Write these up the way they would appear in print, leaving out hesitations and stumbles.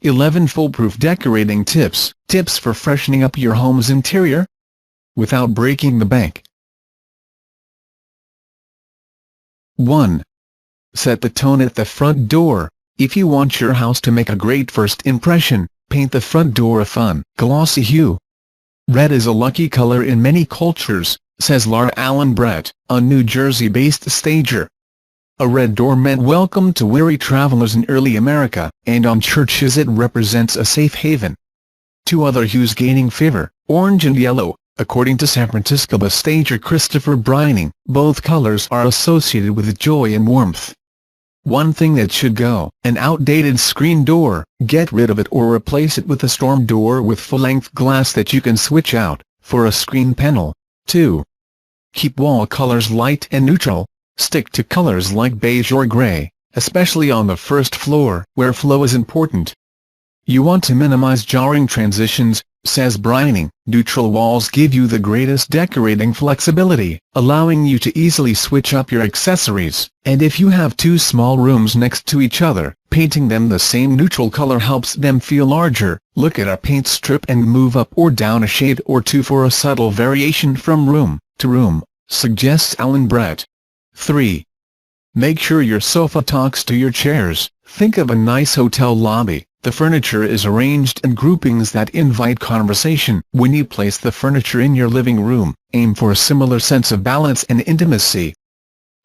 11 Foolproof Decorating Tips. Tips for freshening up your home's interior without breaking the bank. 1. Set the tone at the front door. If you want your house to make a great first impression, paint the front door a fun, glossy hue. Red is a lucky color in many cultures, says Laura Allen Brett, a New Jersey-based stager. A red door meant welcome to weary travelers in early America, and on churches it represents a safe haven. Two other hues gaining favor, orange and yellow, according to San Francisco-based stager Christopher Breining. Both colors are associated with joy and warmth. One thing that should go: an outdated screen door. Get rid of it or replace it with a storm door with full-length glass that you can switch out for a screen panel. 2. Keep wall colors light and neutral. Stick to colors like beige or gray, especially on the first floor, where flow is important. You want to minimize jarring transitions, says Breining. Neutral walls give you the greatest decorating flexibility, allowing you to easily switch up your accessories. And if you have two small rooms next to each other, painting them the same neutral color helps them feel larger. Look at a paint strip and move up or down a shade or two for a subtle variation from room to room, suggests Allen Brett. 3. Make sure your sofa talks to your chairs. Think of a nice hotel lobby. The furniture is arranged in groupings that invite conversation. When you place the furniture in your living room, aim for a similar sense of balance and intimacy.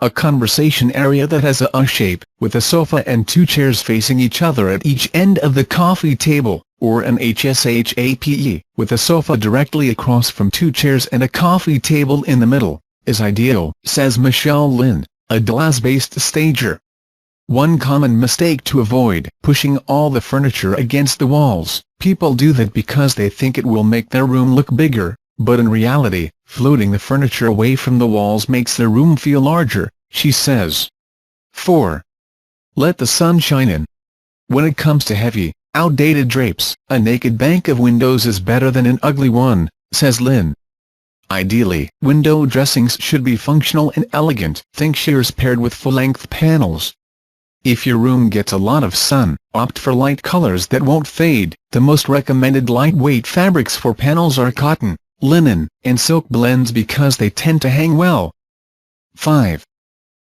A conversation area that has a U shape, with a sofa and two chairs facing each other at each end of the coffee table, or an HSHAPE, with a sofa directly across from two chairs and a coffee table in the middle, is ideal, says Michelle Lynn, a Dallas-based stager. One common mistake to avoid: pushing all the furniture against the walls. People do that because they think it will make their room look bigger, but in reality, floating the furniture away from the walls makes the room feel larger, she says. 4. Let the sun shine in. When it comes to heavy, outdated drapes, a naked bank of windows is better than an ugly one, says Lynn. Ideally, window dressings should be functional and elegant. Think sheers paired with full-length panels. If your room gets a lot of sun, opt for light colors that won't fade. The most recommended lightweight fabrics for panels are cotton, linen, and silk blends because they tend to hang well. 5.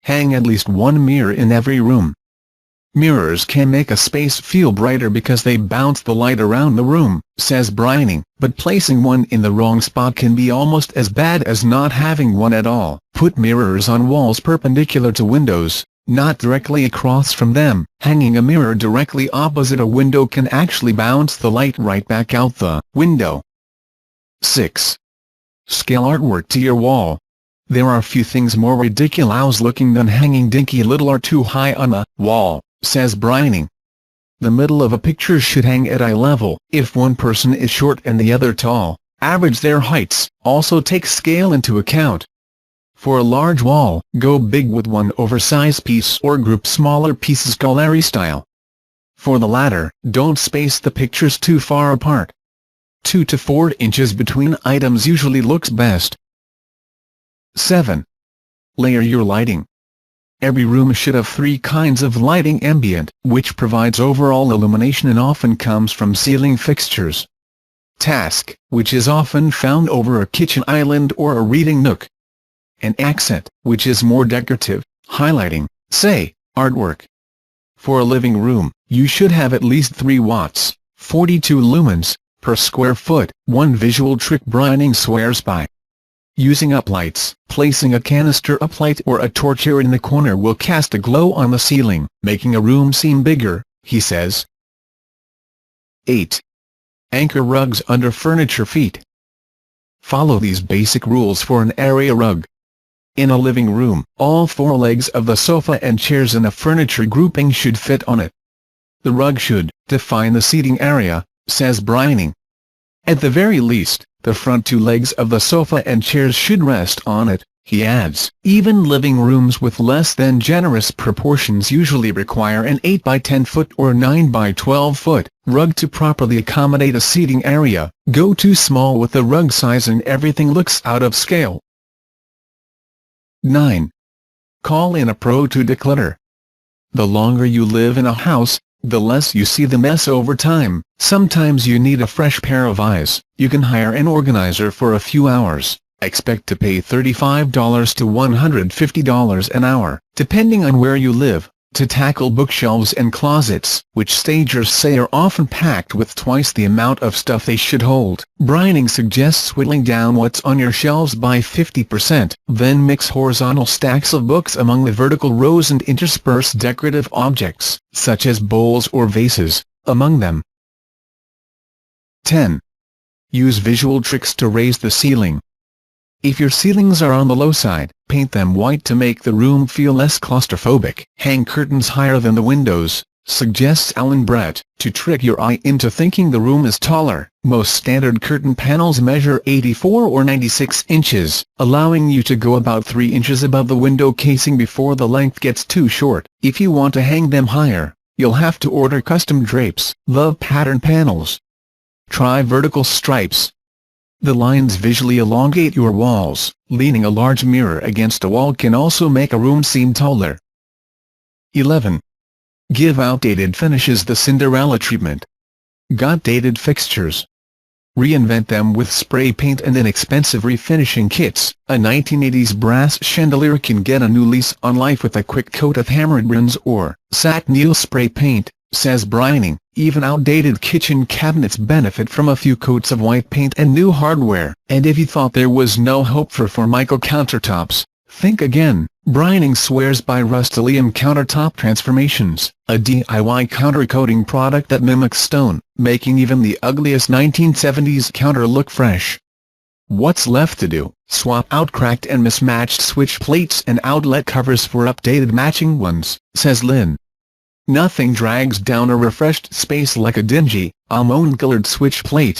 Hang at least one mirror in every room. Mirrors can make a space feel brighter because they bounce the light around the room, says Breining, but placing one in the wrong spot can be almost as bad as not having one at all. Put mirrors on walls perpendicular to windows, not directly across from them. Hanging a mirror directly opposite a window can actually bounce the light right back out the window. 6. Scale artwork to your wall. There are few things more ridiculous looking than hanging dinky little or too high on a wall, says Breining. The middle of a picture should hang at eye level. If one person is short and the other tall, average their heights. Also take scale into account. For a large wall, go big with one oversized piece or group smaller pieces gallery style. For the latter, don't space the pictures too far apart. 2 to 4 inches between items usually looks best. 7. Layer your lighting. Every room should have 3 kinds of lighting: ambient, which provides overall illumination and often comes from ceiling fixtures; task, which is often found over a kitchen island or a reading nook; and accent, which is more decorative, highlighting, say, artwork. For a living room, you should have at least 3 watts, 42 lumens, per square foot. One visual trick Breining swears by: using uplights. Placing a canister uplight or a torch in the corner will cast a glow on the ceiling, making a room seem bigger, he says. 8. Anchor rugs under furniture feet. Follow these basic rules for an area rug. In a living room, all 4 legs of the sofa and chairs in a furniture grouping should fit on it. The rug should define the seating area, says Breining. At the very least, the front 2 legs of the sofa and chairs should rest on it, he adds. Even living rooms with less than generous proportions usually require an 8 by 10 foot or 9 by 12 foot rug to properly accommodate a seating area. Go too small with the rug size and everything looks out of scale. 9. Call in a pro to declutter. The longer you live in a house, the less you see the mess over time. Sometimes you need a fresh pair of eyes. You can hire an organizer for a few hours. Expect to pay $35 to $150 an hour, depending on where you live, to tackle bookshelves and closets, which stagers say are often packed with twice the amount of stuff they should hold. Breining suggests whittling down what's on your shelves by 50%, then mix horizontal stacks of books among the vertical rows and intersperse decorative objects, such as bowls or vases, among them. 10. Use visual tricks to raise the ceiling. If your ceilings are on the low side, paint them white to make the room feel less claustrophobic. Hang curtains higher than the windows, suggests Alan Brett, to trick your eye into thinking the room is taller. Most standard curtain panels measure 84 or 96 inches, allowing you to go about 3 inches above the window casing before the length gets too short. If you want to hang them higher, you'll have to order custom drapes. Love pattern panels. Try vertical stripes. The lines visually elongate your walls. Leaning a large mirror against a wall can also make a room seem taller. 11. Give outdated finishes the Cinderella treatment. Got dated fixtures? Reinvent them with spray paint and inexpensive refinishing kits. A 1980s brass chandelier can get a new lease on life with a quick coat of hammered bronze or satinel spray paint, says Breining. Even outdated kitchen cabinets benefit from a few coats of white paint and new hardware. And if you thought there was no hope for Formica countertops, think again. Breining swears by Rust-Oleum countertop transformations, a DIY countercoating product that mimics stone, making even the ugliest 1970s counter look fresh. What's left to do? Swap out cracked and mismatched switch plates and outlet covers for updated matching ones, says Lynn. Nothing drags down a refreshed space like a dingy, almond-colored switch plate.